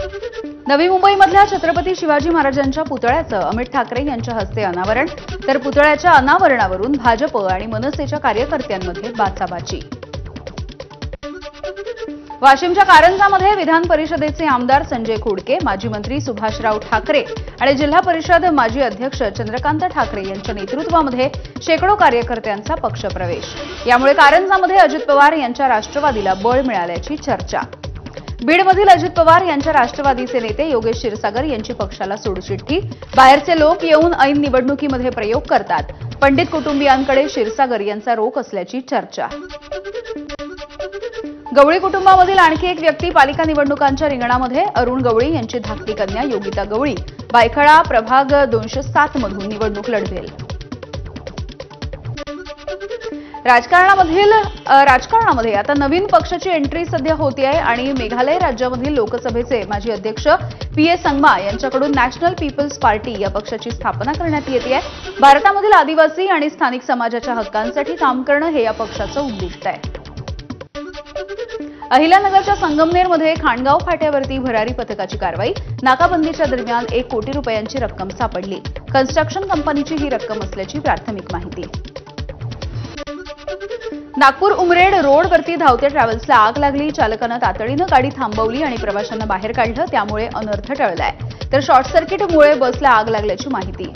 नवी मुंबईमधल्या छत्रपती शिवाजी महाराजांच्या पुतळ्याचं अमित ठाकरे यांच्या हस्ते अनावरण, तर पुतळ्याच्या अनावरणावरून भाजप आणि मनसेच्या कार्यकर्त्यांमध्ये बाचाबाची। वाशिमच्या कारंजामध्ये विधान परिषदेचे आमदार संजय खोडके, माजी मंत्री सुभाषराव ठाकरे आणि जिल्हा परिषद माजी अध्यक्ष चंद्रकांत ठाकरे यांच्या नेतृत्वामध्ये शेकडो कार्यकर्त्यांचा पक्षप्रवेश। यामुळे कारंजामध्ये अजित पवार यांच्या राष्ट्रवादीला बळ मिळाल्याची चर्चा। बीडमधील अजित पवार यांच्या राष्ट्रवादीचे नेते योगेश क्षीरसागर यांची पक्षाला सोडचिठ्ठी। बाहेरचे लोक येऊन ऐन निवडणुकीमध्ये प्रयोग करतात, पंडित कुटुंबियांकडे क्षीरसागर यांचा रोख असल्याची चर्चा। गवळी कुटुंबामधील आणखी एक व्यक्ती पालिका निवडणुकांच्या रिंगणामध्ये, अरुण गवळी यांची धाकटी कन्या योगिता गवळी बायखळा प्रभाग 207 मधून निवडणूक लढवेल। राजकारणामध्ये आता नवीन पक्षाची एंट्री सध्या होती आहे आणि मेघालय राज्यामधील लोकसभेचे माजी अध्यक्ष पीए संगमा यांच्याकडून नॅशनल पीपल्स पार्टी या पक्षाची स्थापना करण्यात येते आहे। भारतामधील आदिवासी आणि स्थानिक समाजाच्या हक्कांसाठी काम करणं हे या पक्षाचं उद्दिष्ट आहे। अहिल्यानगरच्या संगमनेरमध्ये खाणगाव फाट्यावरती भरारी पथकाची कारवाई, नाकाबंदीच्या दरम्यान 1 कोटी रुपयांची रक्कम सापडली। कन्स्ट्रक्शन कंपनीची ही रक्कम असल्याची प्राथमिक माहिती। नागपूर उमरेड रोडवरती धावत्या ट्रॅव्हल्सला आग लागली, चालकानं तातडीनं गाडी थांबवली आणि प्रवाशांना बाहेर काढलं, त्यामुळे अनर्थ टळलाय, तर शॉर्ट सर्किटमुळे बसला आग लागल्याची माहिती।